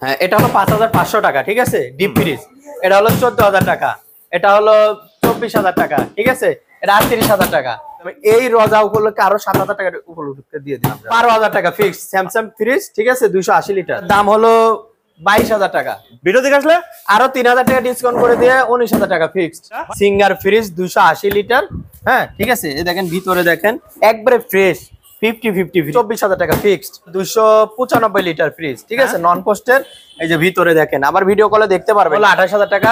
হ্যাঁ, এটা হলো 5500 টাকা, ঠিক আছে। ডিপ ফ্রিজ এটা হলো 14000 টাকা, এটা হলো 24000 টাকা, ঠিক আছে। এটা 38000 টাকা। এই রোজা উপলক্ষে আরো 7000 টাকা উপলক্ষে দিয়ে দিলাম। 12000 টাকা ফিক্স স্যামসাং ফ্রিজ, ঠিক আছে, 280 লিটার, দাম হলো 22000 টাকা। ভিডিও দেখে আসলে আরো 3000 টাকা ডিসকাউন্ট করে দিয়ে 19000 টাকা ফিক্সড। সিঙ্গার ফ্রিজ 280 লিটার, হ্যাঁ, ঠিক আছে। এই দেখেন ভিতরে দেখেন একবারে ফ্রেশ 50-50 24000 টাকা ফিক্সড। 295 লিটার ফ্রিজ, ঠিক আছে, নন পোস্টের। এই যে ভিতরে দেখেন, আবার ভিডিও কলে দেখতে পারবেন। হলো 28000 টাকা,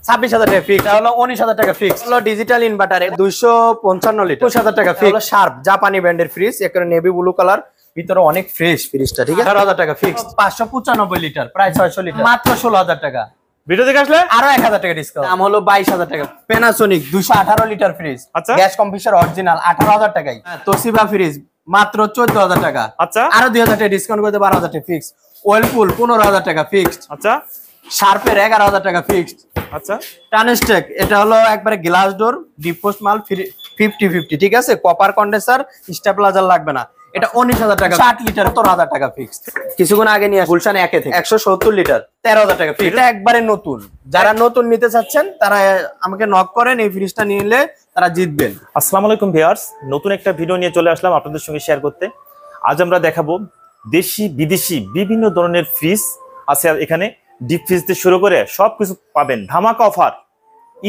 26000 টাকা ফিক্স, হলো 19000 টাকা ফিক্স। হলো ডিজিটাল ইনভার্টার 255 লিটার, 20000 টাকা ফিক্স। হলো শার্প জাপানি ব্র্যান্ডের ফ্রিজ, একটা নেভি ব্লু কালার, ভিতরে অনেক ফ্রেশ ফ্রিজটা, ঠিক আছে। 18000 টাকা ফিক্স। 595 লিটার, প্রায় 600 লিটার, মাত্র 16000 টাকা। ভিডিও দেখে আসলে আরো 1000 টাকা ডিসকাউন্ট, দাম হলো 22000 টাকা। প্যানাসোনিক 218 লিটার ফ্রিজ, আচ্ছা, গ্যাস কম্প্রেসার অরিজিনাল 18000 টাকায়। তোশিবা ফ্রিজ মাত্র 14000 টাকা, আচ্ছা। আরো 2000 টাকা ডিসকাউন্ট করে 12000 টাকা ফিক্স। ওয়েলপুল 15000 টাকা ফিক্সড, আচ্ছা। শার্পের 11000 টাকা ফিক্সড, আচ্ছা। টানস্টেক এটা হলো একবারে গ্লাস ডোর, ডিপ পোস্ট মাল, 50-50, ঠিক আছে। কপার কন্ডেন্সার, স্টেবিলাইজার লাগবে না। এটা 19000 টাকা, 60 লিটার, 17000 টাকা ফিক্সড। কিছুক্ষণ আগে নিয়ে গুলশান একে থেকে 170 লিটার, 13000 টাকা ফিক্সড। এটা একবারে নতুন, যারা নতুন নিতে চাচ্ছেন তারা আমাকে নক করেন, এই ফ্রিজটা নিলে তারা জিতবেন। আসসালামু আলাইকুম ভিউয়ার্স, নতুন একটা ভিডিও নিয়ে চলে আসলাম আপনাদের সঙ্গে শেয়ার করতে। আজ আমরা দেখাবো দেশি বিদেশি বিভিন্ন ধরনের ফ্রিজ আছে এখানে। ডিপ ফ্রিজ থেকে শুরু করে সবকিছু পাবেন, ধামাকা অফার,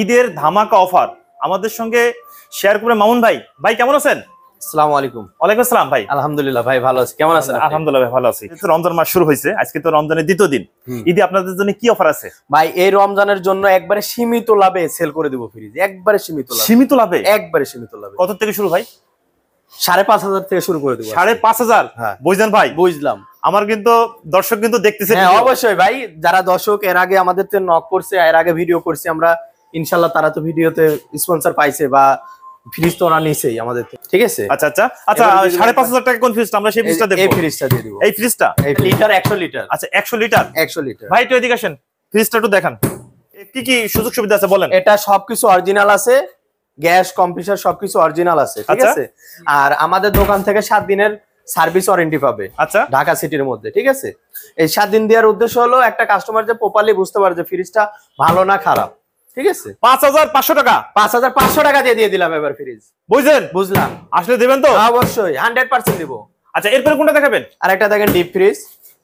ঈদের ধামাকা অফার। আমাদের সঙ্গে শেয়ার করে মামুন ভাই। ভাই কেমন আছেন? আসসালামু আলাইকুম। ওয়ালাইকুম আসসালাম ভাই। আলহামদুলিল্লাহ ভাই, ভালো আছি। কেমন আছেন? আলহামদুলিল্লাহ ভাই, ভালো আছি। রমজান মাস শুরু হয়েছে, আজকে তো রমজানের দ্বিতীয় দিন। ঈদে আপনাদের জন্য কি অফার আছে ভাই? এই রমজানের জন্য একবারে সীমিত লাভে সেল করে দেব ফ্রিজ, একবারে সীমিত লাভে। সীমিত লাভে? একবারে সীমিত লাভে। কত থেকে শুরু ভাই? 5500 থেকে শুরু করে দেব। 5500? হ্যাঁ, বুঝলেন ভাই? বুঝলাম। আমার কিন্তু দর্শক কিন্তু দেখতেছে। হ্যাঁ অবশ্যই ভাই, যারা দর্শক এর আগে আমাদের তে নক করছে, এর আগে ভিডিও করছি আমরা, ইনশাআল্লাহ তারা তো ভিডিওতে স্পন্সর পাইছে বা ফ্রিজ তো ওরা নিছেই আমাদের থেকে, ঠিক আছে। আচ্ছা আচ্ছা আচ্ছা, 5500 টাকা কোন ফ্রিজটা? আমরা সেই ফ্রিজটা দেখব। এই ফ্রিজটা দিয়ে দিব। এই ফ্রিজটা লিটার 100 লিটার। আচ্ছা 100 লিটার। 100 লিটার। ভাই একটু এদিকে আসেন, ফ্রিজটা একটু দেখান, কি কি সুযোগ সুবিধা আছে বলেন। এটা সবকিছু অরিজিনাল আছে, গ্যাস কম্প্রেসার সবকিছু অরিজিনাল আছে, ঠিক আছে। আর আমাদের দোকান থেকে 7 দিনের সার্ভিস ওয়ারেন্টি পাবে, আচ্ছা, ঢাকা সিটির মধ্যে, ঠিক আছে। এই 7 দিন দেওয়ার উদ্দেশ্য হলো একটা কাস্টমার যে প্রপারলি বুঝতে পারে যে ফ্রিজটা ভালো না খারাপ, ঠিক আছে। 5500 টাকা, 5500 টাকা দিয়ে দিলাম এবার ফ্রিজ। বুঝলেন? বুঝলাম। আসলে দেবেন তো? অবশ্যই 100% দিব। আচ্ছা এরপরে কোনটা দেখাবেন? আরেকটা দেখেন ডিপ ফ্রিজ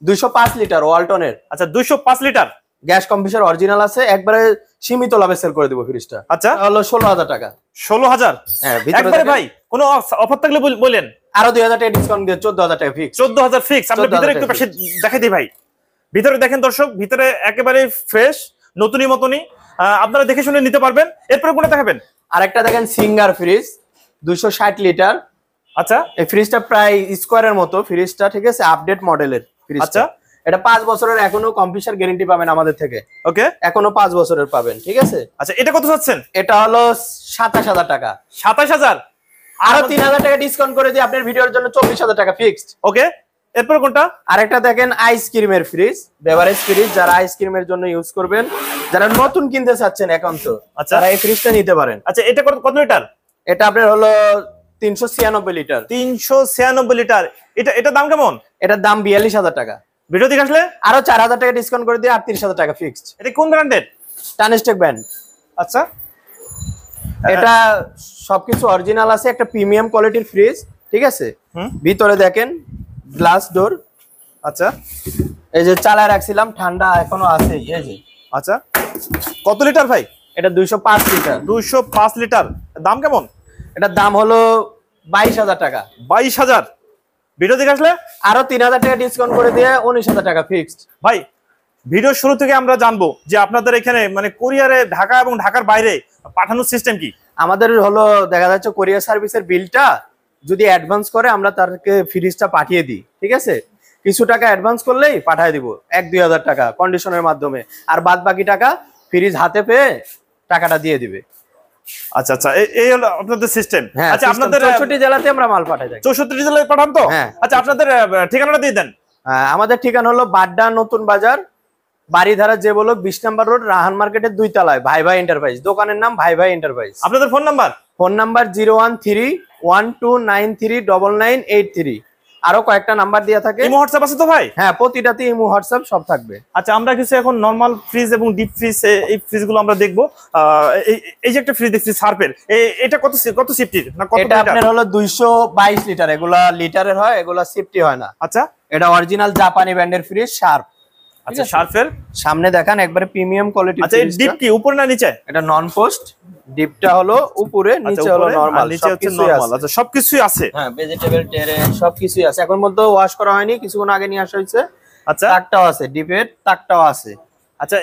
205 লিটার ওয়ালটনের। আচ্ছা 205 লিটার, গ্যাস কম্প্রেসার অরিজিনাল আছে, একবারে সীমিত লাভে সেল করে দেব ফ্রিজটা। আচ্ছা হলো 16000 টাকা। 16000? হ্যাঁ, একবারে ভাই কোনো অফার থাকলে বলেন। আরো 2000 টাকা ডিসকাউন্ট দিয়ে 14000 টাকা ফিক্স। 14000 ফিক্স। আমরা ভিতরে একটু পাশে দেখাই দিই ভাই। ভিতরে দেখেন দর্শক, ভিতরে একেবারে ফ্রেশ, নতুনই মতনই, আপনারা দেখে শুনে নিতে পারবেন। এরপরে কোনটা দেখাবেন? আরেকটা দেখেন সিঙ্গার ফ্রিজ 260 লিটার। আচ্ছা, এই ফ্রিজটা প্রায় স্কোয়ারের মতো ফ্রিজটা, ঠিক আছে, আপডেট মডেলের ফ্রিজ। আচ্ছা, এটা 5 বছরের এখনো কম্প্রেসার গ্যারান্টি পাবেন আমাদের থেকে। ওকে, এখনো 5 বছরের পাবেন, ঠিক আছে। আচ্ছা এটা কত চাচ্ছেন? এটা হলো 27000 টাকা। 27000? আরো 3000 টাকা ডিসকাউন্ট করে দিই আপনার ভিডিওর জন্য 24000 টাকা ফিক্সড। ওকে, এরপর কোনটা? আরেকটা দেখেন আইসক্রিমের ফ্রিজ, বেভারেজ ফ্রিজ, যারা আইসক্রিমের জন্য ইউজ করবেন, যারা নতুন কিনতে চাচ্ছেন একান্ত, আচ্ছা, তারা এই ফ্রিজটা নিতে পারেন। আচ্ছা এটা কত লিটার? এটা আপনার হলো 396 লিটার। 396 লিটার। এটা দাম কেমন? এটার দাম 42000 টাকা। ভিডিও দেখে আসলে আরো 4000 টাকা ডিসকাউন্ট করে দিয়ে 38000 টাকা ফিক্সড। এটা কোন ব্র্যান্ডের? টানস্টেক ব্র্যান্ড। আচ্ছা, এটা সবকিছু অরিজিনাল আছে, একটা প্রিমিয়াম কোয়ালিটির ফ্রিজ, ঠিক আছে। ভিতরে দেখেন গ্লাস ডোর। আচ্ছা, এই যে চালায় রাখছিলাম, ঠান্ডা এখনো আছে, এই যে। আচ্ছা কত লিটার ভাই? এটা 205 লিটার। 205 লিটার। দাম কেমন? এটার দাম হলো 22000 টাকা। 22000? ভিডিও দেখে আসলে আরো 3000 টাকা ডিসকাউন্ট করে দিয়ে 19000 টাকা ফিক্সড। ভাই ভিডিও শুরু থেকে আমরা জানবো যে আপনাদের এখানে মানে কোরিয়ারে ঢাকা এবং ঢাকার বাইরে পাঠানোর সিস্টেম কি? আমাদের হলো দেখা যাচ্ছে কোরিয়ার সার্ভিসের বিলটা যদি অ্যাডভান্স করে আমরা তাদেরকে ফ্রিজটা পাঠিয়ে দিই, ঠিক আছে। কিছু টাকা অ্যাডভান্স করলেই পাঠিয়ে দিব, 1-2000 টাকা কন্ডিশনের মাধ্যমে, আর বাদ বাকি টাকা ফ্রিজ হাতে পেয়ে টাকাটা দিয়ে দিবে। আচ্ছা আচ্ছা, এই হলো আপনাদের সিস্টেম। আচ্ছা, আপনাদের 64 জেলাতে আমরা মাল পাঠাই থাকি। 64 জেলায় পাঠান তো? আচ্ছা আপনাদের ঠিকানাটা দিয়ে দেন। আমাদের ঠিকানা হলো বাড্ডা নতুন বাজার, বাড়িধারা যে বলো 20 নম্বর রোড, রাহান মার্কেটের 2 তলায় ভাই ভাই এন্টারপ্রাইজ। দোকানের নাম ভাই ভাই এন্টারপ্রাইজ। আপনাদের ফোন নাম্বার? Phone number 01312939983। আরো কয়েকটা নাম্বার দেওয়া থাকে। ইমো হোয়াটসঅ্যাপ আছে তো ভাই? হ্যাঁ, প্রতিটাতে ইমো হোয়াটসঅ্যাপ সব থাকবে। আচ্ছা, আমরা কিছু এখন নরমাল ফ্রিজ এবং ডিপ ফ্রিজ এই ফ্রিজ গুলো আমরা দেখবো। এই যে একটা ফ্রিজ দেখছি সার্পের, এটা কত সিফটির না কত? এটা আপনার হলো 222 লিটার। এগুলা লিটারের হয়, এগুলা সিফটি হয় না। আচ্ছা, এটা অরিজিনাল জাপানি ব্র্যান্ডের ফ্রিজ শার্প। আচ্ছা, শার্পের সামনে দেখান একবারে প্রিমিয়াম কোয়ালিটি। আচ্ছা, এই ডিপ কি উপরে না নিচে? এটা নন পোস্ট, ডিপটা হলো উপরে, নিচে হলো নরমাল, নিচে হচ্ছে নরমাল। আচ্ছা, সবকিছুই আছে। হ্যাঁ, ভেজিটেবল ট্রে সবকিছুই আছে। এখন মধ্যে ওয়াশ করা হয়নি, কিছুক্ষণ আগে নিয়ে আসা হয়েছে। আচ্ছা, তাকটাও আছে, ডিপের তাকটাও আছে। আচ্ছা,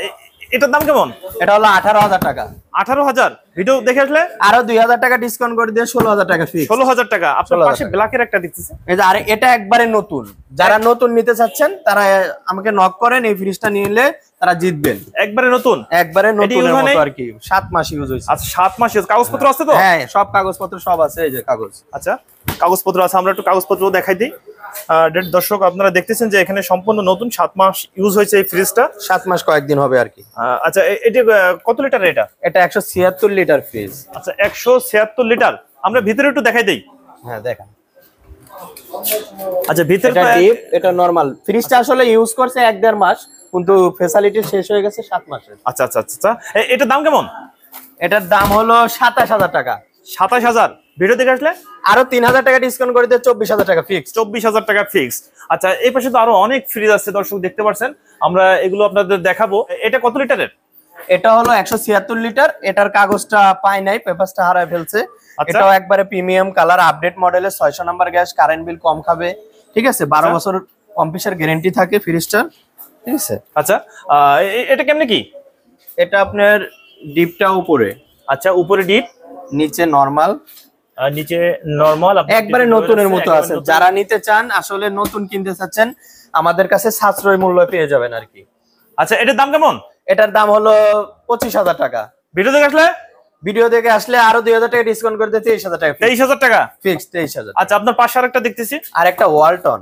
এটার দাম কেমন? এটা হলো 18,000 টাকা। 18,000? ভিডিও দেখে আসলে আরো 2,000 টাকা ডিসকাউন্ট করে দিয়ে 16,000 টাকা ফিক্স। 16,000 টাকা। আপনার পাশে ব্ল্যাকের একটা দেখতেছি, এই যে। আর এটা একবারে নতুন, যারা নতুন নিতে চাচ্ছেন তারা আমাকে নক করেন, এই ফ্রিজটা নিলে তারা জিতবেন। একবারে নতুন, একবারে নতুনের মতো আর কি। 7 মাস ইউজ হইছে। আচ্ছা, 7 মাস ইউজ। কাগজপত্র আছে তো? হ্যাঁ, সব কাগজপত্র সব আছে, এই যে কাগজ। আচ্ছা, কাগজপত্র আছে, আমরা একটু কাগজপত্র দেখাই দিই। দর্শক আপনারা দেখতেছেন যে এখানে সম্পূর্ণ নতুন, 7 মাস ইউজ হয়েছে এই ফ্রিজটা। 7 মাস কয়েকদিন হবে আর কি। আচ্ছা, এটা কত লিটার? এটা 176 লিটার ফ্রিজ। আচ্ছা, 176 লিটার। আমরা ভিতরে একটু দেখাই দেই। হ্যাঁ, দেখেন। আচ্ছা, ভিতরে এটা ডিপ, এটা নরমাল। ফ্রিজটা আসলে ইউজ করছে 1-1.5 মাস, কিন্তু ফ্যাসিলিটি শেষ হয়ে গেছে 7 মাসের। আচ্ছা আচ্ছা আচ্ছা, এটার দাম কেমন? এটার দাম হলো 27,000 টাকা। 27,000? ভিডিও দেখে আসলে আরো 3,000 টাকা ডিসকাউন্ট করে দিয়ে 24,000 টাকা ফিক্স। 24,000 টাকা ফিক্স। আচ্ছা, এই পাশে তো আরো অনেক ফ্রিজ আছে দর্শক, দেখতে পাচ্ছেন। আমরা এগুলো আপনাদের দেখাবো। এটা কত লিটারের? এটা হলো 176 লিটার। এটার কাগজটা পাই নাই, পেপারসটা হারায় ফেলছে। এটাও একবারে প্রিমিয়াম কালার, আপডেট মডেলের, 600 নাম্বার গ্যাস, কারেন্ট বিল কম খাবে। ঠিক আছে, 12 বছর কম্পিউটার গ্যারান্টি থাকে ফ্রিজটা। ঠিক আছে। আচ্ছা, এটা কেমনে কি? এটা আপনার ডিপটা উপরে। আচ্ছা, উপরে ডিপ, নিচে নরমাল। নিচে নরমাল, একবারে নতুনের মতো আছে। যারা নিতে চান, আসলে নতুন কিনতে চাচ্ছেন, আমাদের কাছে সাশ্রয় মূল্য পেয়ে যাবেন আর কি। আচ্ছা, এটার দাম কেমন? এটার দাম হলো 25,000 টাকা। ভিডিও দেখে আসলে আরো 2,000 টাকা ডিসকাউন্ট করে দিয়ে 23,000 টাকা। 23,000 টাকা ফিক্স, 23,000। আচ্ছা, আপনার পাশে আরেকটা দেখতেছি, আর একটা ওয়ালটন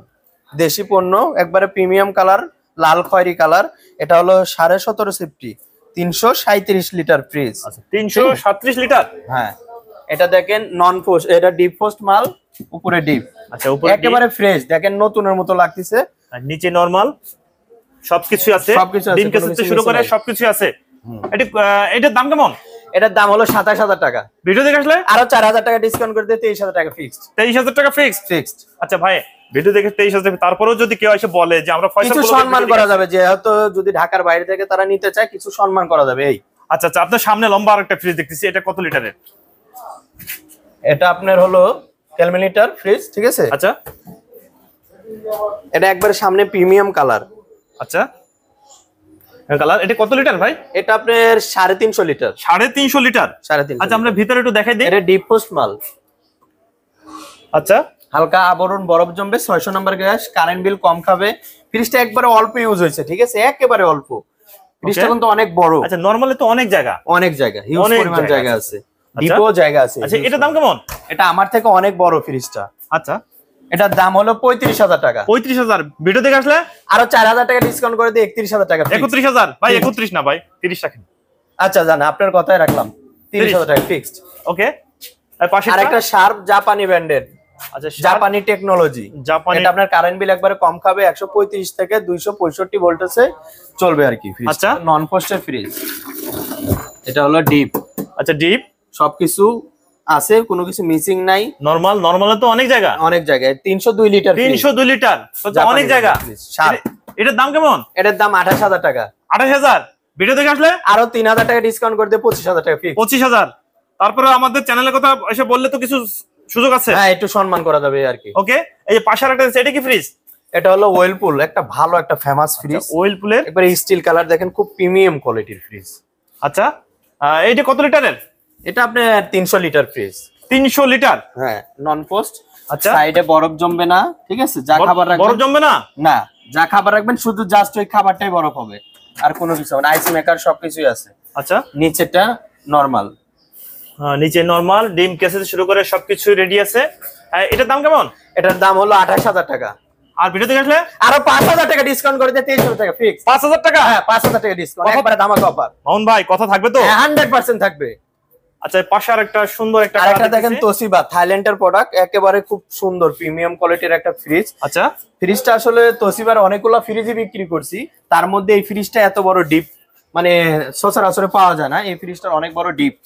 দেশি পণ্য, একবারে প্রিমিয়াম কালার, লাল খয়েরি কালার। এটা হলো 17.5 সেফটি, 337 লিটার ফ্রিজ। 337 লিটার। হ্যাঁ, এটা দেখেন নন পোস্ট, এটা ডিপ পোস্ট মাল, উপরে ডিপ। আচ্ছা, উপরে একেবারে ফ্রেশ, দেখেন নতুনের মতো লাগতেছে। আর নিচে নরমাল, সবকিছু আছে, ডিম কেস থেকে শুরু করে সবকিছু আছে। এটার দাম কেমন? এটার দাম হলো 27,000 টাকা। ভিডিও দেখে আসলে আরো 4,000 টাকা ডিসকাউন্ট করে দিয়ে 23,000 টাকা ফিক্সড। 23,000 টাকা ফিক্সড। আচ্ছা ভাই, ভিডিও দেখে 23,000। তারপরেও যদি কেউ এসে বলে যে আমরা কিছু সম্মান করা যাবে, যেহেতু যদি ঢাকার বাইরে থেকে তারা নিতে চায়, কিছু সম্মান করা যাবে এই। আচ্ছা আচ্ছা, আপনার সামনে লম্বা আরেকটা ফ্রিজ দেখতেছি, এটা কত লিটারের? এটা আপনার হলো 12 লিটার ফ্রিজ। ঠিক আছে। আচ্ছা, এটা একবারে সামনে প্রিমিয়াম কালার। আচ্ছা, কালার। এটা কত লিটার ভাই? এটা আপনার 350 লিটার। 350 লিটার। 350। আচ্ছা, আমরা ভিতরে একটু দেখাই দিই। এটা ডিপ পোস্ট মাল। আচ্ছা, হালকা আবরণ, বরফ জমবে, 600 নাম্বার গ্যাস, কারেন্ট বিল কম খাবে। ফ্রিজটা একবারে অল্প ইউজ হয়েছে। ঠিক আছে, একেবারে অল্প। ফ্রিজটা কিন্তু অনেক বড়। আচ্ছা, নরমালি তো অনেক জায়গা, হিউজ পরিমাণ জায়গা আছে, ডিপো জায়গা আছে। আচ্ছা, এটার দাম কেমন? এটা আমার থেকে অনেক বড় ফ্রিজটা। আচ্ছা, এটার দাম হলো 35,000 টাকা। 35,000? ভিডিও দেখে আসলে আরো 4,000 টাকা ডিসকাউন্ট করে দিয়ে 31,000 টাকা। 31,000? ভাই 31 না ভাই, 30 রাখেন। আচ্ছা, জানা আপনার কথাই রাখলাম, 30,000 টাকা ফিক্সড। ওকে। আর পাশে আরেকটা শার্প জাপানি ব্র্যান্ডের। আচ্ছা, জাপানি টেকনোলজি। জাপানি। এটা আপনার কারেন্ট বিল একবারে কম খাবে, 135 থেকে 265 ভোল্টেজে চলবে আর কি। আচ্ছা, নন পোস্টের ফ্রিজ। এটা হলো ডিপ। আচ্ছা, ডিপ, সবকিছু আছে, কোনো কিছু মিসিং নাই। নরমালে তো অনেক জায়গা, 302 লিটার। 302 লিটার তো অনেক জায়গা। এটার দাম কেমন? এটার দাম 28,000 টাকা। 28,000? ভিডিও দেখে আসলে আরো 3,000 টাকা ডিসকাউন্ট করে দিয়ে 25,000 টাকা ফিক্স। 25,000। তারপরে আমাদের চ্যানেলের কথা এসে বললে তো কিছু সুযোগ আছে। হ্যাঁ, একটু সম্মান করা যাবে আর কি। ওকে। এই যে পাশে আরেকটা, এটা কি ফ্রিজ? এটা হলো ওয়েলপুল, একটা ভালো একটা ফেমাস ফ্রিজ। ওয়েলপুলের একবারে স্টিল কালার, দেখেন খুব প্রিমিয়াম কোয়ালিটির ফ্রিজ। আচ্ছা, এইটা কত লিটারের? এটা আপনার 300 লিটার ফ্রিজ। 300 লিটার? হ্যাঁ, নন পোস্ট। আচ্ছা, সাইডে বরফ জমবে না। ঠিক আছে, যা খাবার রাখবেন বরফ জমবে না। না, যা খাবার রাখবেন শুধু জাস্ট ওই খাবারটাই বরফ হবে, আর কোনো কিছু হবে না। আইস মেকার সবকিছুই আছে। আচ্ছা, নিচেটা নরমাল। নিচে নরমাল, ডিম কেসে শুরু করে সবকিছু রেডি আছে। এটার দাম কেমন? এটার দাম হলো 28,000 টাকা। আর ভিডিও দেখে আসলে আরো 5,000 টাকা ডিসকাউন্ট করে দিয়ে 23,000 টাকা ফিক্স। 5,000 টাকা? হ্যাঁ, 5,000 টাকা ডিসকাউন্ট, একবারে ধামাকা অফার। মামুন ভাই, কথা থাকবে তো? 100% থাকবে। আচ্ছা পাশে আরেকটা সুন্দর একটা আরেকটা দেখেন তোশিবা, থাইল্যান্ডের প্রোডাক্ট, একেবারে খুব সুন্দর প্রিমিয়াম কোয়ালিটির একটা ফ্রিজ। আচ্ছা ফ্রিজটা আসলে তোশিবার অনেকগুলো ফ্রিজই বিক্রি করছি, তার মধ্যে এই ফ্রিজটা এত বড় ডিপ মানে সচরাচর পাওয়া যায় না। এই ফ্রিজটার অনেক বড় ডিপ।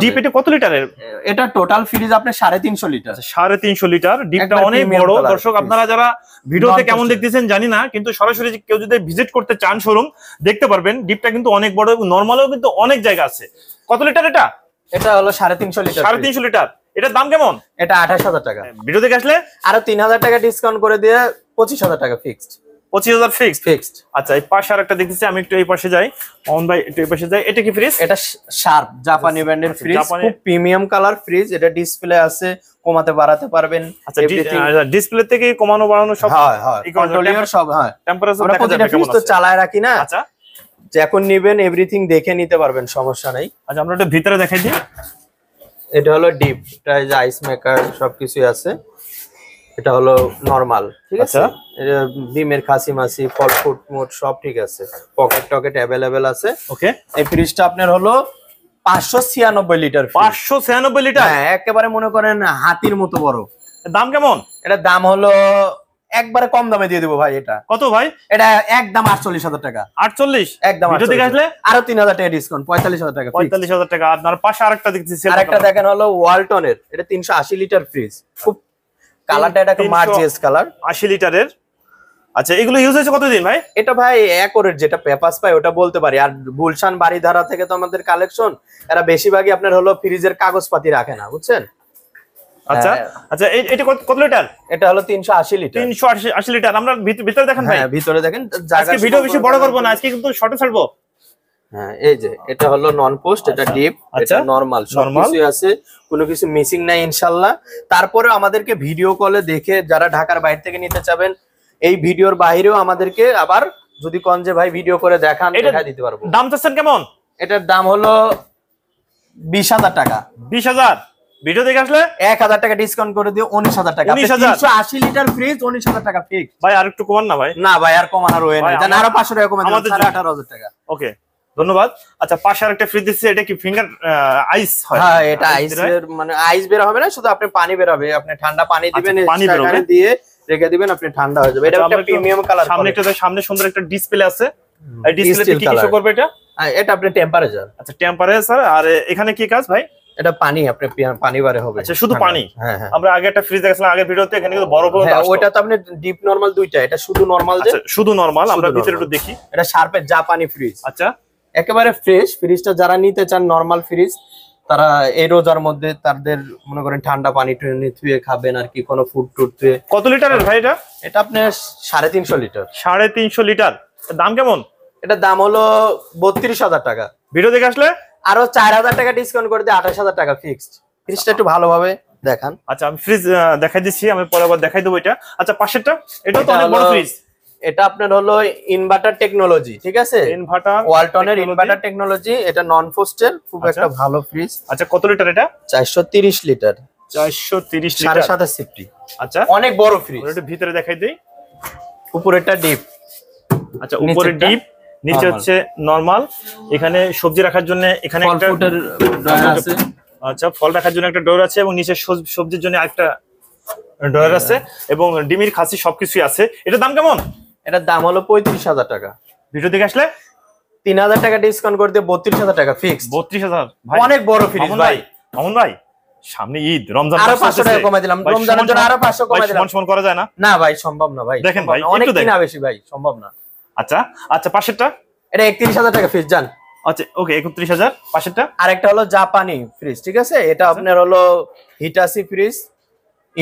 ডিপ এটা কত লিটারের? এটা টোটাল ফ্রিজ আপনার 350 লিটার। 350 লিটার, ডিপটা অনেক বড়। দর্শক আপনারা যারা ভিডিওতে কেমন দেখতেছেন জানি না, কিন্তু সরাসরি কেউ যদি ভিজিট করতে চান শোরুম দেখতে পারবেন। ডিপটা কিন্তু অনেক বড়, নরমালও কিন্তু অনেক জায়গা আছে। কত লিটার এটা? এটা হলো 350 লিটার। 350 লিটার। এটার দাম কেমন? এটা 28,000 টাকা। ভিডিও দেখে আসলে আরো 3,000 টাকা ডিসকাউন্ট করে দিয়ে 25,000 টাকা ফিক্সড। 25,000 ফিক্সড। আচ্ছা এই পাশে আরেকটা দেখতেছি, আমি একটু এই পাশে যাই। মোহন ভাই একটু এই পাশে যাই। এটা কি ফ্রিজ? এটা শার্প জাপানি ব্র্যান্ডের ফ্রিজ, খুব প্রিমিয়াম কালার ফ্রিজ। এটা ডিসপ্লে আছে, কমাতে বাড়াতে পারবেন। আচ্ছা ডিসপ্লে থেকে কমানো বাড়ানো সব হয় হয়, কন্ট্রোলিয়ার সব হয়। টেম্পারেচার আমরা প্রতিটা ফ্রিজ তো চালায় রাখি না। আচ্ছা যখন নেবেন এভরিথিং দেখে নিতে পারবেন, সমস্যা নাই। আচ্ছা আমরা একটু ভিতরে দেখাই দিই। এটা হলো ডিপ, এটা যে আইস মেকার সবকিছু আছে। এটা হলো নরমাল, ঠিক আছে। এটা ডিমের খাসি মাসি ফল ফুড মোড সব ঠিক আছে, পকেট টকেট अवेलेबल আছে। ওকে এই ফ্রিজটা আপনার হলো 596 লিটার। 596 লিটার, হ্যাঁ একেবারে মনে করেন হাতির মতো বড়। দাম কেমন? এটা দাম হলো একবারে কম দামে দিয়ে দেবো ভাই। এটা কত ভাই? এটা একদম 48,000 টাকা। 48 একদম। ভিডিও দেখে আসলে আরো 3,000 টাকা ডিসকাউন্ট, 45,000 টাকা। 45,000 টাকা। আপনার পাশে আরেকটা দেখতেছি, আরেকটা দেখেন হলো ওয়ালটনের, এটা 380 লিটার ফ্রিজ। খুব কালারটা এটা একটা মার্জিয়াস কালার, 80 লিটারের। আচ্ছা এগুলো ইউজ হয়েছে কতদিন ভাই? এটা ভাই একরের যেটা পেপারস পাই ওটা বলতে পারি। আর গুলশান বাড়িধারা থেকে তো আমাদের কালেকশন, এরা বেশিরভাগই আপনার হলো ফ্রিজের কাগজপাতি রাখে না, বুঝছেন। আচ্ছা আচ্ছা এটা কত লিটার? এটা হলো 380 লিটার। 380 লিটার। আমরা ভিতরে দেখেন ভাই। হ্যাঁ ভিতরে দেখেন। আজকে ভিডিও বেশি বড় করব না, আজকে কিন্তু শর্টে ছাড়বো। হ্যাঁ এই যে এটা হলো নন পোস্ট, এটা ডিপ, এটা নরমাল, সব কিছু আছে, কোনো কিছু মিসিং নাই ইনশাআল্লাহ। তারপরে আমাদেরকে ভিডিও কলে দেখে যারা ঢাকার বাইরে থেকে নিতে চাবেন, এই ভিডিওর বাইরেও আমাদেরকে আবার যদি কোন যে ভাই ভিডিও করে দেখান, দেখাই দিতে পারবো। দাম চাচ্ছেন কেমন? এটার দাম হলো 20,000 টাকা। 20,000 ভিডিও দেখে আসলে 1,000 টাকা ডিসকাউন্ট করে দিও, 19,000 টাকা। 380 লিটার ফ্রিজ, 19,000 টাকা ফিক্স। ভাই আর একটু কমান না ভাই? না ভাই আর কমানোর ওয়ে নাই, জান আরো 500 টাকা কমাই দিন, 18,000 টাকা। ওকে ধন্যবাদ। আচ্ছা পাশে আরেকটা ফ্রিজ দিচ্ছি, এটা কি ফিঙ্গার আইস হয়? হ্যাঁ এটা আইসের মানে আইস বের হবে না, শুধু আপনি পানি বের হবে। আপনি ঠান্ডা পানি দিবেন, এখানে দিয়ে রেখে দিবেন, আপনি ঠান্ডা হয়ে যাবে। এটা একটা প্রিমিয়াম কালার। সামনে সুন্দর একটা ডিসপ্লে আছে। এই ডিসপ্লেতে কি শো করবে এটা? এটা আপনি টেম্পারেচার। আচ্ছা টেম্পারেচার। আর এখানে কি কাজ ভাই? এটা পানি, আপনি পানি বারে হবে। আচ্ছা শুধু পানি। হ্যাঁ আমরা আগে একটা ফ্রিজ দেখছিলাম আগের ভিডিওতে, এখানে কিন্তু বড় বড়। হ্যাঁ ওটা তো আপনি ডিপ নরমাল দুইটা, এটা শুধু নরমাল। আচ্ছা শুধু নরমাল। আমরা ভিতরে একটু দেখি। এটা শার্পের জাপানি ফ্রিজ। আচ্ছা একেবারে ফ্রেশ ফ্রিজটা যারা নিতে চান নরমাল ফ্রিজ, তারা এই রোজার মধ্যে তাদের মনে করেন ঠান্ডা পানি ধুয়ে খাবেন আর কি, কোনো ফুড টুড ধুয়ে। কত লিটারের ভাই এটা? এটা আপনার 350 লিটার। 350 লিটার। দাম কেমন? এটা দাম হলো 32,000 টাকা। ভিডিও দেখে আসলে আরো 4,000 টাকা ডিসকাউন্ট করে দিয়ে 28,000 টাকা ফিক্সড। ফ্রিজটা একটু ভালোভাবে দেখান। আচ্ছা আমি ফ্রিজ দেখাই দিচ্ছি, আমি পরে আবার দেখাই দেবো এটা। আচ্ছা পাশেরটা এটা তো অনেক বড় ফ্রিজ। এটা আপনার হলো ইনভার্টার টেকনোলজি, ঠিক আছে। ইনভার্টার ওয়ালটনের ইনভার্টার টেকনোলজি, এটা নন পোস্টের, খুব একটা ভালো ফ্রিজ। আচ্ছা কত লিটার এটা? 430 লিটার। 430 লিটার, 7.5 সিফটি। আচ্ছা অনেক বড় ফ্রিজ। একটু ভিতরে দেখাই দেই। উপরেরটা ডিপ। আচ্ছা উপরে ডিপ, নিচে হচ্ছে নরমাল। এখানে সবজি রাখার জন্য এখানে একটা ড্রয়ার আছে। আচ্ছা ফল রাখার জন্য একটা ড্রয়ার আছে, এবং নিচে সবজির জন্য আরেকটা ড্রয়ার আছে, এবং ডিমের খাসি সবকিছুই আছে। এটার দাম কেমন? এটার দাম হলো 35,000 টাকা। ভিডিও দেখে আসলে 3,000 টাকা ডিসকাউন্ট করে দিয়ে 32,000 টাকা ফিক্সড। 32,000 ভাই অনেক বড় ফ্রিজ ভাই। মামুন ভাই সামনে ঈদ, রমজান, আরো 500 টাকা কমাই দিলাম, রমজানের জন্য আরো 500 কমাই দিলাম। সমান করা যায় না? না ভাই সম্ভব না ভাই। দেখেন ভাই অনেক কিনা বেশি ভাই, সম্ভব না। আচ্ছা আচ্ছা পাশেরটা? এটা 31,000 টাকা ফ্রিজ জান। আচ্ছা ওকে 31,000। পাশেরটা আরেকটা হলো জাপানি ফ্রিজ, ঠিক আছে। এটা আপনার হলো হিটাসি ফ্রিজ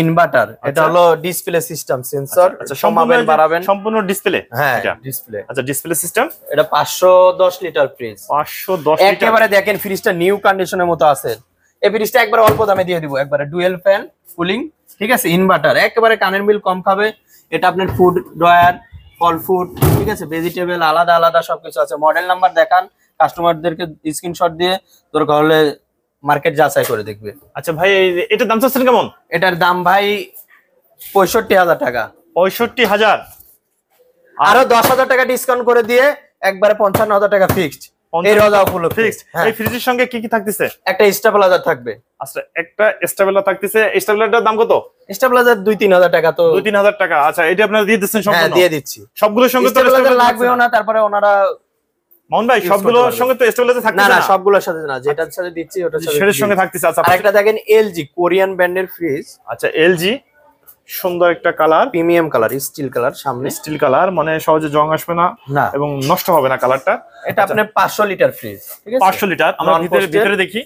ইনভার্টার। এটা হলো ডিসপ্লে সিস্টেম সেন্সর। আচ্ছা সম্পূর্ণ বাড়াবেন, সম্পূর্ণ ডিসপ্লে। হ্যাঁ ডিসপ্লে। আচ্ছা ডিসপ্লে সিস্টেম। এটা 510 লিটার ফ্রিজ। 510 লিটার। একেবারে দেখেন ফ্রিজটা নিউ কন্ডিশনের মতো আছে। এই ফ্রিজটা একবার অল্প দামে দিয়ে দিব, একবারে ডুয়েল ফ্যান কুলিং, ঠিক আছে। ইনভার্টার, একেবারে কানের বিল কম খাবে। এটা আপনার ফুড ড্রয়ার, ফল ফুড, ঠিক আছে, ভেজিটেবল আলাদা আলাদা সবকিছু আছে। মডেল নাম্বার দেখান কাস্টমারদেরকে, স্ক্রিনশট দিয়ে দরকার হলে মার্কেট যাচাই করে দেখবে। আচ্ছা ভাই এটার দাম চাচ্ছেন কেমন? এটার দাম ভাই 65,000 টাকা। 65,000। আরো 10,000 টাকা ডিসকাউন্ট করে দিয়ে একবারে 55,000 টাকা ফিক্সড। এই রোজা উপলক্ষে ফিক্সড। এই ফ্রিজের সঙ্গে কি কি থাকতেছে? একটা স্টেবিলাইজার থাকবে। আচ্ছা, একটা স্টেবিলাইজার থাকতেছে। স্টেবিলাইজারটার দাম কত? স্টেবিলাইজার 2-3 হাজার টাকা। তো 2-3 হাজার টাকা। আচ্ছা, এটা আপনারা দিয়ে দিচ্ছেন সম্পূর্ণ? হ্যাঁ, দিয়ে দিচ্ছি। সবগুলোর সঙ্গে তো স্টেবিলাইজার লাগবেও না, তারপরে ওনারা মোহন ভাই সবগুলোর সঙ্গে তো স্টেবিলাইজার থাকতেছে না? না, না, সবগুলোর সাথে না, যেটার সাথে দিচ্ছি ওটার সাথে সেটার সঙ্গে থাকতেছে। আচ্ছা, আরেকটা দেখেন এলজি কোরিয়ান ব্র্যান্ডের ফ্রিজ। আচ্ছা, এলজি, সুন্দর একটা colour, premium colour, steel colour, সামনে স্টিল কালার, মানে সহজে জং আসবে না এবং নষ্ট হবে না কালারটা। এটা আপনার 500 লিটার ফ্রিজ, ঠিক আছে? 500 লিটার। আমরা ভিতরে দেখি,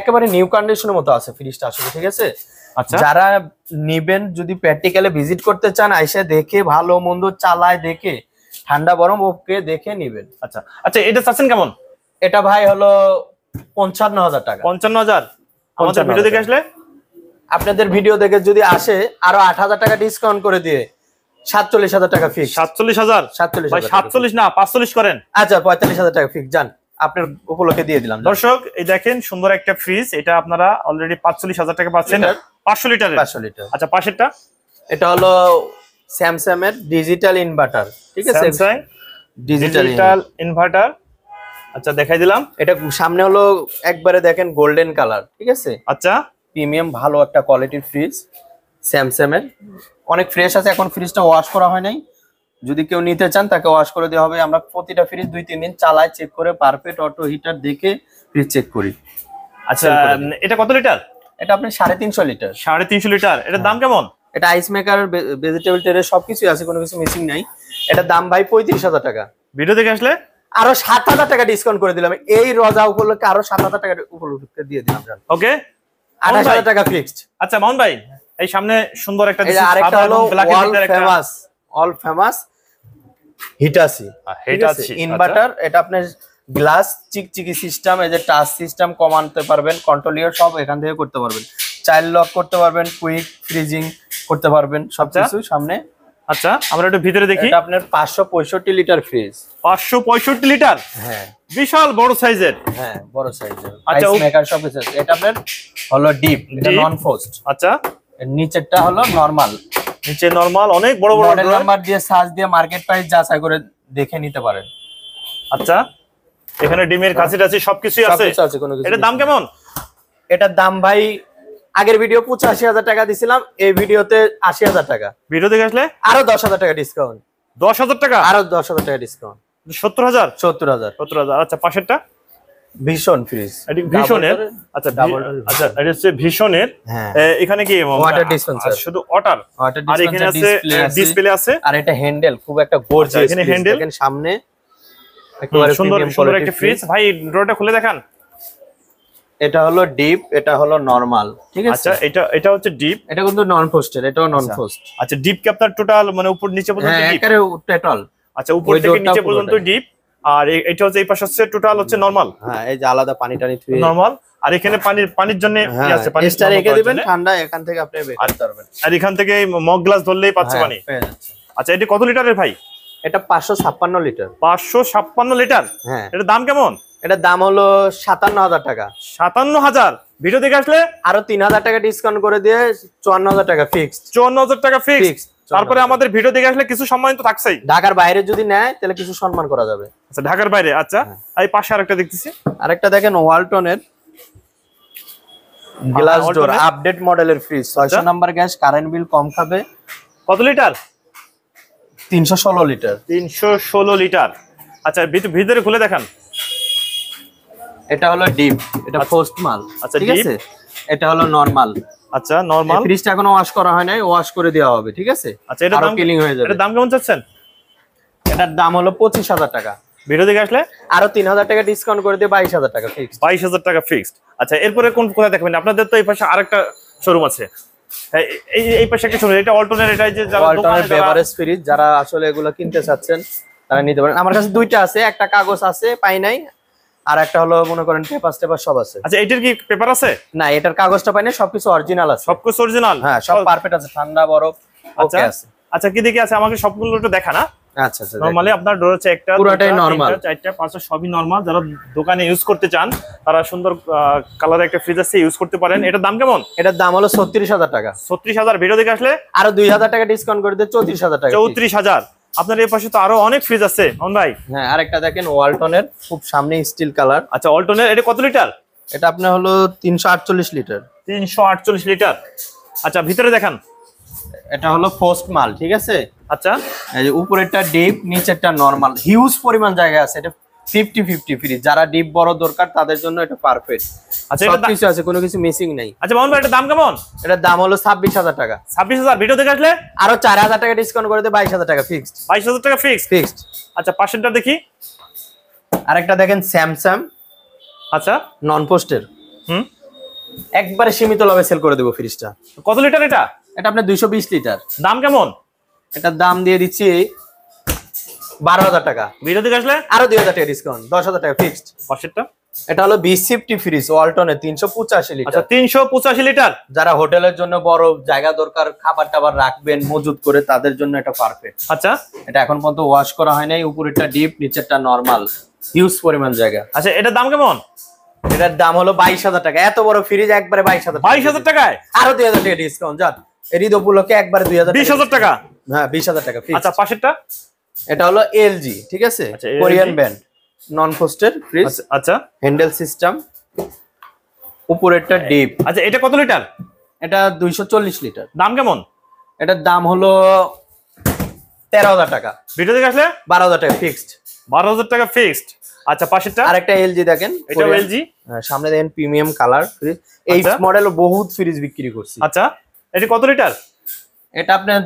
একেবারে নিউ কন্ডিশনের মতো আছে ফ্রিজটা আসলে, ঠিক আছে? আচ্ছা, যারা নিবেন, যদি প্র্যাকটিক্যালি ভিজিট করতে চান, আইসা দেখে ভালো মন্দ চালায় দেখে, ঠান্ডা গরম ওকে দেখে নিবেন। আচ্ছা আচ্ছা, এটা চাচ্ছেন কেমন? এটা ভাই হলো 55,000 টাকা। 55,000। আমাদের ভিডিও দেখে আসলে, আপনাদের ভিডিও দেখে যদি আসে, আরো 8,000 টাকা ডিসকাউন্ট করে দিয়ে 47,000 টাকা ফিক্স। 47,000? 47,000 47 না, 45 করেন। আচ্ছা, 45,000 টাকা ফিক্স, জান আপনার উপলক্ষে দিয়ে দিলাম। দর্শক, এই দেখেন সুন্দর একটা ফ্রিজ, এটা আপনারা অলরেডি 45,000 টাকা পাচ্ছেন। 500 লিটারের। 500 লিটার। আচ্ছা, পাশেরটা? এটা হলো স্যামসাং এর ডিজিটাল ইনভার্টার, ঠিক আছে? Samsung digital inverter. আচ্ছা, দেখাই দিলাম। এটা সামনে হলো একবারে দেখেন গোল্ডেন কালার, ঠিক আছে? আচ্ছা, প্রিমিয়াম ভালো একটা কোয়ালিটির ফ্রিজ স্যামসাং এর, অনেক ফ্রেশ আছে। এখন ফ্রিজটা ওয়াশ করা হয় নাই, যদি কেউ নিতে চান তাকে ওয়াশ করে দেওয়া হবে। আমরা প্রতিটা ফ্রিজ 2-3 দিন চালাই, চেক করে পারফেক্ট অটো হিটার দেখে ফ্রিজ চেক করি। আচ্ছা, এটা কত লিটার? এটা আপনি 350 লিটার। 350 লিটার। এটার দাম কেমন? এটা আইস মেকার, ভেজিটেবল ট্রে সবকিছু আছে, কোনো কিছু মিসিং নাই। এটার দাম ভাই 35,000 টাকা। ভিডিও দেখে আসলে আরো 7,000 টাকা ডিসকাউন্ট করে দিলাম। এই রোজা উপলক্ষে আরো 7,000 টাকা উপলক্ষে দিয়ে দিলাম। ওকে, 28,000 টাকা ফিক্সড। আচ্ছা মোহন ভাই, এই সামনে সুন্দর একটা আরেকটা হলো অল ফেমাস হিটাচি ইনভার্টার। এটা আপনার গ্লাস চিকচিকি সিস্টেম, এই যে টাচ সিস্টেম, কমাতে পারবেন, কন্ট্রোলিয়ার সব এখান থেকে করতে পারবেন। চাইল্ড লক করতে পারবেন, কুইক ফ্রিজিং করতে পারবেন, সবকিছু সামনে। আচ্ছা, আমরা একটু ভিতরে দেখি। এটা আপনার 565 লিটার ফ্রিজ। 565 লিটার? হ্যাঁ, বিশাল বড় সাইজের। হ্যাঁ, বড় সাইজের। আচ্ছা, আইস মেকার সবকিছু আছে। এটা আপনার হলো ডিপ, এটা নন ফ্রস্ট। আচ্ছা, এর নিচেরটা হলো নরমাল। নিচে নরমাল, অনেক বড় বড় মডেল নাম্বার দিয়ে সার্চ দিয়ে মার্কেট প্রাইস যাচাই করে দেখে নিতে পারেন। আচ্ছা, এখানে ডিমের কাছে টাছে সবকিছুই আছে। এটার দাম কেমন? এটার দাম ভাই আগের ভিডিও 85,000 টাকা দিছিলাম, এই ভিডিওতে 80,000 টাকা। ভিডিও দেখে আসলে আরো 10,000 টাকা ডিসকাউন্ট। 10,000 টাকা? আরো 10,000 টাকা ডিসকাউন্ট। 70,000? 70,000। আচ্ছা, পাশেরটা? ভীষণ ফ্রিজ। ভীষণের? আচ্ছা, আচ্ছা, এটা হচ্ছে ভীষণের। এখানে কি ওয়াটার ডিসপেন্সার? শুধু ওয়াটার। আর এখানে আছে ডিসপ্লে আছে, আর এটা হ্যান্ডেল, খুব একটা গর্জিয়াস। এখানে হ্যান্ডেল, দেখেন সামনে সুন্দর সুন্দর একটা ফ্রিজ। ভাই, ডোরটা খুলে দেখান। এটা হলো ডিপ, এটা হলো নরমাল, ঠিক আছে? আচ্ছা, এটা হচ্ছে ডিপ, এটা কিন্তু নন ফ্রস্টেড, এটাও নন ফ্রস্ট। আচ্ছা, ডিপ কি আপনার টোটাল মানে উপর নিচে পর্যন্ত? হ্যাঁ, একেবারে টোটাল। আচ্ছা, উপর থেকে নিচে পর্যন্ত ডিপ। আর এটা হচ্ছে এই পাশে হচ্ছে টোটাল হচ্ছে নরমাল। হ্যাঁ, এই যে আলাদা পানি টানি থুয়ে নরমাল। আর এখানে পানির জন্য কি আছে? পানি এক্সট্রা রেখে দিবেন ঠান্ডা, এখান থেকে আপনি বের করতে পারবেন। আর এখান থেকে মগ গ্লাস ধরলেই পাচ্ছে পানি। আচ্ছা, এটা কত লিটারের ভাই? এটা 556 লিটার। 556 লিটার? হ্যাঁ। এটার দাম কেমন? এটার দাম হলো 57,000 টাকা। 57,000? ভিডিও দেখে আসলে আরো 3,000 টাকা ডিসকাউন্ট করে দিয়ে 54,000 টাকা ফিক্সড। 54,000 টাকা ফিক্সড। তারপরে আমাদের ভিডিও দেখে আসলে কিছু সম্মান তো থাকছেই। ঢাকার বাইরে যদি নেয় তাহলে কিছু সম্মান করা যাবে। আচ্ছা, ঢাকার বাইরে। আচ্ছা, এই পাশে আরেকটা দেখতেছি। আরেকটা দেখেন ওয়ালটনের গ্লাস ডোর আপডেট মডেলের fridge. 600 number gas, current bill কম খাবে। কত লিটার? 316 লিটার। 316 লিটার। আচ্ছা, ভিতরে খুলে দেখান। এটা হলো ডিপ, এটা ফার্স্ট মাল। আচ্ছা, ঠিক আছে? এটা হলো নরমাল। আচ্ছা, নরমাল। ফ্রিজটা এখনো ওয়াশ করা হয় নাই, ওয়াশ করে দেওয়া হবে, ঠিক আছে? আচ্ছা, এটা দাম কিলিং হয়ে যাবে। এটার দাম কেমন চাচ্ছেন? এটার দাম হলো 25,000 টাকা। ভিডিও দেখে আসলে আরো 3,000 টাকা ডিসকাউন্ট করে দিয়ে 22,000 টাকা ফিক্সড। 22,000 টাকা ফিক্সড। আচ্ছা, এরপরে কোথায় দেখবেন? আপনাদের তো এই পাশে আরেকটা শোরুম আছে। এই পাশে একটা শোরুম, এটা অল্টনের। এটা যে যারা অল্টনের বেভারেজ ফ্রিজ, যারা আসলে এগুলো কিনতে চাচ্ছেন তারা নিতে পারেন। আমার কাছে দুইটা আছে, একটা কাগজ আছে পাই নাই, আর একটা হলো মনে করেন পেপার সব আছে। আচ্ছা, এটার কি পেপার আছে? না, এটার কাগজটা পাই না, সবকিছু অরিজিনাল আছে। সবকিছু অরিজিনাল? হ্যাঁ, সব পারফেক্ট আছে, ঠান্ডা বরফ ওকে আছে। আচ্ছা, কি দেখি আছে? আমাকে সবগুলো একটু দেখা না। আচ্ছা আচ্ছা, নরমালি আপনার ডোর হচ্ছে একটা, পুরোটাই নরমাল, 4টা 5টা সবই নরমাল। যারা দোকানে ইউজ করতে চান তারা সুন্দর কালারের একটা ফ্রিজ আছে, ইউজ করতে পারেন। এটার দাম কেমন? এটার দাম হলো 36,000 টাকা। 36,000? ভিডিও দেখে আসলে আরো 2,000 টাকা ডিসকাউন্ট করে দিয়ে 34,000 টাকা। 34,000? আপনার এই পাশে তো আরো অনেক ফ্রিজ আছে ভাই। হ্যাঁ, আরেকটা দেখেন ওয়ালটনের, খুব সামনে স্টিল কালার। আচ্ছা, ওয়ালটনের, এটা কত লিটার? এটা আপনার হলো 348 লিটার। 348 লিটার। আচ্ছা, ভিতরে দেখান। এটা হলো পোস্ট মাল, ঠিক আছে। আচ্ছা, এই যে উপরেরটা ডিপ, নিচেরটা নরমাল, হিউজ পরিমাণ জায়গা আছে। এটা 50-50 ফ্রিজ, যারা ডিপ বড় দরকার তাদের জন্য এটা পারফেক্ট। আচ্ছা, সব কিছু আছে, কোনো কিছু মিসিং নাই। আচ্ছা মামুন ভাই, এটার দাম কেমন? এটার দাম হলো 26,000 টাকা। 26,000। ভিডিও দেখে আসলে আরো 4,000 টাকা ডিসকাউন্ট করে দিয়ে 22,000 টাকা ফিক্সড। 22,000 টাকা ফিক্সড। আচ্ছা, পাশেরটা দেখি। আরেকটা দেখেন স্যামসাং। আচ্ছা, নন পোস্টের, একবারে সীমিত লাভে সেল করে দেবো ফ্রিজটা। কত লিটার এটা? এটা আপনার 220 লিটার। দাম কেমন? এটার দাম দিয়ে দিচ্ছি 12,000 টাকা। ভিডিও দেখে আসলে আরো 2,000 টাকা ডিসকাউন্ট, 10,000 টাকা ফিক্সড। পাশেরটা এটা হলো 2050 ফ্রিজ ওয়ালটনের, 385 লিটার। আচ্ছা, 385 লিটার। যারা হোটেলের জন্য বড় জায়গা দরকার, খাবার টাবার রাখবেন মজুত করে, তাদের জন্য এটা পারফেক্ট। আচ্ছা, এটা এখন পর্যন্ত ওয়াশ করা হয় নাই, উপরেরটা ডিপ, নিচেরটা নরমাল, হিউজ পরিমাণ জায়গা। আচ্ছা, এটার দাম কেমন? এটার দাম হলো 22,000 টাকা। এত বড় ফ্রিজ একবারে 22,000। 22,000 টাকায় আরো 2,000 টাকা ডিসকাউন্ট। যান, এর ঈদ উপলক্ষে একবারে 20,000 টাকা। হ্যাঁ, 20,000 টাকা ফিক্স। আচ্ছা, পাশেরটা এটা হলো এলজি, ঠিক আছে, আচ্ছা, কোরিয়ান ব্র্যান্ড, নন পোস্টের ফ্রিজ। আচ্ছা, হ্যান্ডেল সিস্টেম, উপরেরটা ডিপ। আচ্ছা, এটা কত লিটার? এটা 240 লিটার। দাম কেমন? এটার দাম হলো 13,000 টাকা। ভিডিও দেখে আসলে 12,000 টাকা ফিক্সড। 12,000 টাকা ফিক্সড। আচ্ছা, পাশেরটা আরেকটা এলজি দেখেন, এটাও এলজি। সামনে দেখেন প্রিমিয়াম কালার ফ্রিজ। এই মডেল বহুত ফ্রিজ বিক্রি করছি। আচ্ছা, এটা কত লিটার? এটা আপনার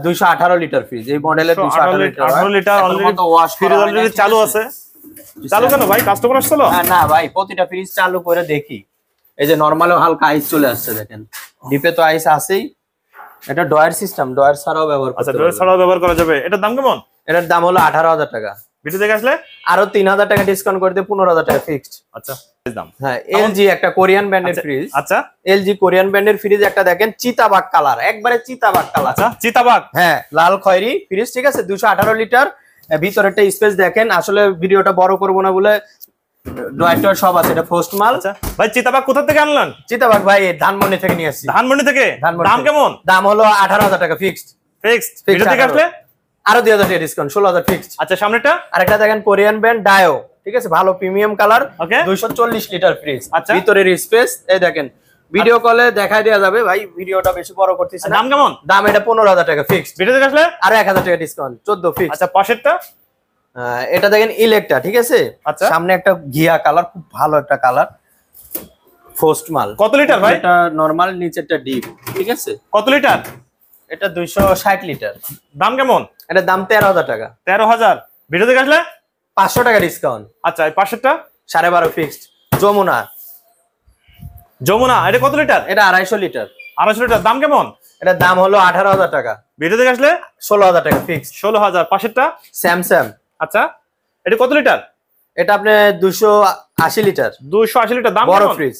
218 লিটার ফ্রিজ। এই মডেলের 218 litre. 18 litre already wash fridge already চালু আছে। চালু কেন ভাই, কাস্টমার আসছিল? না ভাই, প্রতিটা ফ্রিজ চালু করে দেখি। এই যে নরমালও হালকা আইস চলে আসছে দেখেন, ডিপে তো আইস আছেই। এটা ডয়ার সিস্টেম, ডয়ার ছাড়াও ব্যবহার করতে আচ্ছা, ডয়ার ছাড়াও ব্যবহার করা যাবে। এটার দাম কেমন? এটার দাম হলো 18,000 টাকা। ভিডিও দেখে আসলে আরো 3,000 টাকা ডিসকাউন্ট করে দিয়ে 15,000 টাকা ফিক্সড। আচ্ছা, দাম। হ্যাঁ, এলজি একটা কোরিয়ান ব্র্যান্ডের ফ্রিজ। আচ্ছা, এলজি কোরিয়ান ব্র্যান্ডের ফ্রিজ একটা দেখেন, চিতাবাগ কালার, একবারে চিতাবাগ কালার। আচ্ছা, চিতাবাগ, হ্যাঁ, লাল খয়েরি ফ্রিজ, ঠিক আছে, 218 লিটার। ভিতরেরটা স্পেস দেখেন। আসলে ভিডিওটা বড় করব না বলে ডয়ার সব আছে। এটা ফার্স্ট মাল। আচ্ছা ভাই, চিতাবাগ কোথা থেকে আনলেন? চিতাবাগ ভাই ধানমন্ডি থেকে নিয়ে আসছি। ধানমন্ডি থেকে? দাম কেমন? দাম হলো 18,000 টাকা ফিক্সড। ভিডিও দেখে আসলে আরো 2,000 টাকা ডিসকাউন্ট, 16,000 ফিক্সড। আচ্ছা, সামনেটা আরেকটা দেখেন কোরিয়ান ব্র্যান্ড ডায়ো, ঠিক আছে, ভালো প্রিমিয়াম কালার, 240 লিটার ফ্রিজ। আচ্ছা, ভিতরের স্পেস এই দেখেন, ভিডিও কলে দেখাই দেওয়া যাবে ভাই, ভিডিওটা বেশি বড় করতেছি না। দাম কেমন? দাম এটা 15,000 টাকা ফিক্সড। ভিডিও দেখে আসলে আরো 1,000 টাকা ডিসকাউন্ট, 14 ফিক্সড। আচ্ছা, পাশেরটা এটা দেখেন ইলেকট্রা, ঠিক আছে। আচ্ছা, সামনে একটা ঘিয়া কালার, খুব ভালো একটা কালার, ফার্স্ট মাল। কত লিটার ভাই? এটা নরমাল, নিচেরটা ডিপ, ঠিক আছে। কত লিটার? এটা 260 লিটার। দাম কেমন? এটার দাম 13,000 টাকা। 13,000। ভিডিও দেখে আসলে 500 টাকা ডিসকাউন্ট। আচ্ছা, এই পাশেরটা 12.5 ফিক্সড। যমুনা, যমুনা, এটা কত লিটার? এটা 250 লিটার। 250 লিটার। দাম কেমন? এটার দাম হলো 18,000 টাকা। ভিডিও দেখে আসলে 16,000 টাকা ফিক্সড। 16,000। পাশেরটা স্যামসাং। আচ্ছা, এটা কত লিটার? এটা আপনার 280 লিটার। 280 লিটার। দাম বড় কেমন? ফ্রিজ।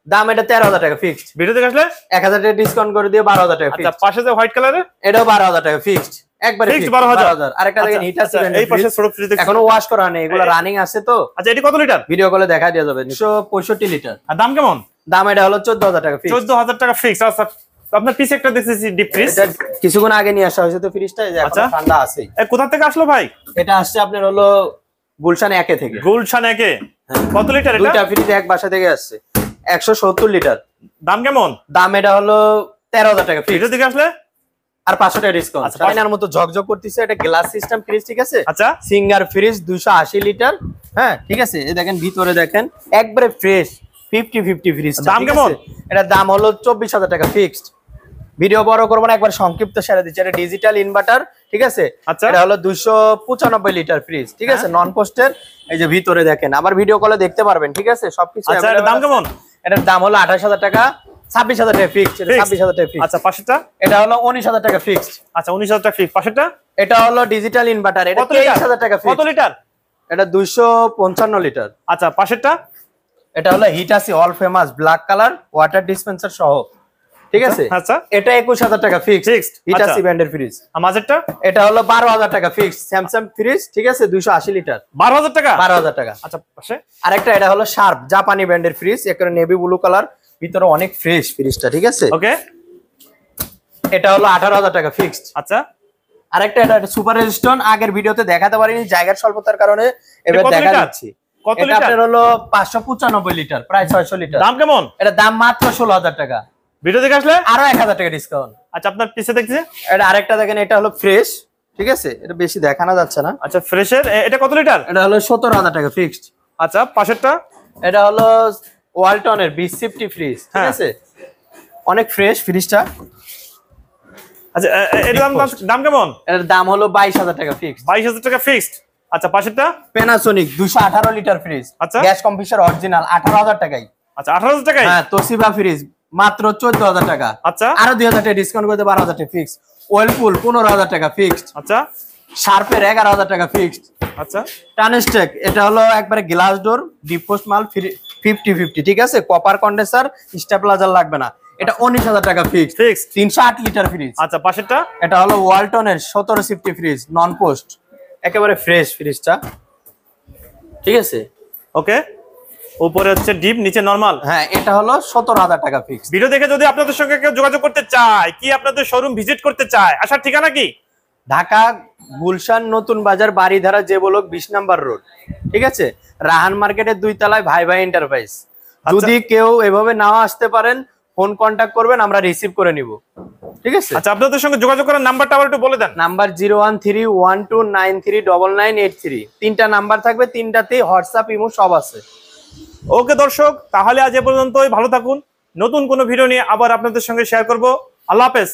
দাম এটা 13,000 টাকা ফিক্সড। ভিডিও দেখে আসলে 1,000 টাকা ডিসকাউন্ট করে দিয়ে 12,000 টাকা আচ্ছা, ফিক্সড। পাশে যে হোয়াইট কালারের, এটাও 12,000 টাকা ফিক্সড, একবারে ফিক্সড ফিক্সড 12,000। আরেকটা দেখেন হিটাচি ব্র্যান্ডের এই পাশে ছোট ফ্রিজ এখনো ওয়াশ করা নেই, এগুলো রানিং আছে তো। আচ্ছা, এটা কত লিটার? ভিডিও কলে দেখা দেওয়া যাবে। 265 লিটার। আর দাম কেমন? দাম এটা হলো 14,000 টাকা ফিক্সড। 14,000 টাকা ফিক্সড। আচ্ছা, আপনার পিছে একটা দেখতেছি ডিপ ফ্রিজ। এটা কিছুক্ষণ আগে নিয়ে আসা হয়েছে তো ফ্রিজটা, এই যে এখন ঠান্ডা আছে। কোথা থেকে আসলো ভাই? এটা আসছে আপনার হলো গুলশান একে থেকে। গুলশান একে। কত লিটার এটা? দুইটা ফ্রিজ এক বাসা থেকে আসছে, 170 লিটার। দাম কেমন? দাম এটা হলো 13,000 টাকা ফিক্সড। ভিডিও দেখে আসলে আর 500 টাকা ডিসকাউন্ট। আচ্ছা, চাইনার মতো ঝকঝক করতেছে, এটা গ্লাস সিস্টেম ফ্রিজ, ঠিক আছে। আচ্ছা, সিঙ্গার ফ্রিজ 280 লিটার। হ্যাঁ, ঠিক আছে, এই দেখেন ভিতরে দেখেন একবারে ফ্রেশ 50-50 ফ্রিজ। দাম কেমন? এটার দাম হলো 24,000 টাকা ফিক্সড। ভিডিও বড় করবো না, একবার সংক্ষিপ্ত সেরে দিচ্ছি। এটা ডিজিটাল ইনভার্টার, ঠিক আছে। আচ্ছা, এটা হলো 295 লিটার ফ্রিজ, ঠিক আছে, নন পোস্টের। এই যে ভিতরে দেখেন, আবার ভিডিও কলে দেখতে পারবেন, ঠিক আছে, সবকিছু। আচ্ছা, এটার দাম কেমন? এটার দাম হলো 28,000 টাকা, 26,000 টাকা ফিক্সড। 26,000 টাকা ফিক্সড। আচ্ছা, পাশেরটা এটা হলো 19,000 টাকা ফিক্সড। আচ্ছা, 19,000 টাকা ফিক্সড। পাশেরটা এটা হলো ডিজিটাল ইনভার্টার, এটা 23,000 টাকা ফিক্সড। কত লিটার? এটা 255 লিটার। আচ্ছা, পাশেরটা এটা হলো Hitachi all famous black colour, water dispenser সহ, ঠিক আছে। আচ্ছা, এটা 21,000 টাকা ফিক্সড, হিটাচি ব্র্যান্ডের ফ্রিজ। আর মাঝেরটা? এটা হলো 12,000 টাকা ফিক্সড, স্যামসাং ফ্রিজ, ঠিক আছে, 280 লিটার। 12,000 টাকা? 12,000 টাকা। আচ্ছা, পাশে আরেকটা, এটা হলো শার্প জাপানি ব্র্যান্ডের ফ্রিজ, একটা নেভি ব্লু কালার, ভিতরে অনেক ফ্রেশ ফ্রিজটা, ঠিক আছে। ওকে, এটা হলো 18,000 টাকা ফিক্সড। আচ্ছা, আরেকটা এটা সুপার রেজিস্টন, আগের ভিডিওতে দেখাতে পারিনি জায়গার স্বল্পতার কারণে এবার দেখা যাচ্ছে। কত এটা লিটার? আপনার হলো 595 লিটার, প্রায় 600 লিটার। দাম কেমন? এটা দাম মাত্র 16,000 টাকা। ভিডিও দেখে আসলে আরো 1000 টাকা ডিসকাউন্ট। আচ্ছা, আপনার পিছে দেখছি এটা আরেকটা দেখেন, এটা হলো ফ্রেশ, ঠিক আছে, এটা বেশি দেখানো যাচ্ছে না। আচ্ছা, ফ্রেশের এটা কত লিটার? এটা হলো 17,000 টাকা ফিক্সড। আচ্ছা, পাশেরটা এটা হলো ওয়ালটনের 2050 ফ্রিজ, ঠিক আছে, অনেক ফ্রেশ ফ্রিজটা। আচ্ছা, এর দাম কেমন? এর দাম হলো 22,000 টাকা ফিক্সড। 22,000 টাকা ফিক্সড। আচ্ছা, পাশেরটা প্যানাসোনিক 218 লিটার ফ্রিজ, আচ্ছা, গ্যাস কম্প্রেসর অরিজিনাল, 18,000 টাকায়। আচ্ছা, 18,000 টাকায়। হ্যাঁ, তোশিবা ফ্রিজ মাত্র 14,000 টাকা। আচ্ছা, আরো 2,000 টাকা ডিসকাউন্ট করে 12,000 টাকা ফিক্সড। ওয়েলপুল 15,000 টাকা ফিক্সড। আচ্ছা, শার্পের 11,000 টাকা ফিক্সড। আচ্ছা, টানেস্টেক এটা হলো একবারে গ্লাস ডোর, ডিপ পোস্ট মাল, 50-50, ঠিক আছে, কপার কন্ডেন্সার, স্টেবিলাইজার লাগবে না। এটা 19,000 টাকা ফিক্সড। 308 litre fridge. আচ্ছা, পাশেরটা এটা হলো ওয়ালটনের 1750 ফ্রিজ, নন পোস্ট, একেবারে ফ্রেশ ফ্রিজটা, ঠিক আছে। ওকে, উপরে হচ্ছে ডিপ, নিচে নরমাল। হ্যাঁ, এটা হলো 17,000 টাকা ফিক্সড। ভিডিও দেখে যদি আপনাদের সঙ্গে কেউ যোগাযোগ করতে চায়, কি আপনাদের শোরুম ভিজিট করতে চায়, আসার ঠিকানা কি? ঢাকা গুলশান নতুন বাজার, বাড়িধারা যে ব্লক, 20 নাম্বার রোড, ঠিক আছে, রাহান মার্কেটের 2 তলায় ভাই ভাই এন্টারপ্রাইজ। যদি কেউ এভাবে নাও আসতে পারেন, ফোন কন্টাক্ট করবেন, আমরা রিসিভ করে নিব, ঠিক আছে। আচ্ছা, আপনাদের সঙ্গে যোগাযোগ করার নাম্বারটা আবার একটু বলে দেন। নাম্বার 01312939983। 3টা নাম্বার থাকবে, 3টাতেই হোয়াটসঅ্যাপ, ইমো সব আছে। ওকে দর্শক, তাহলে আজ এ পর্যন্তই, ভালো থাকুন। নতুন কোনো ভিডিও নিয়ে আবার আপনাদের সঙ্গে শেয়ার করব। আল্লাহ হাফেজ।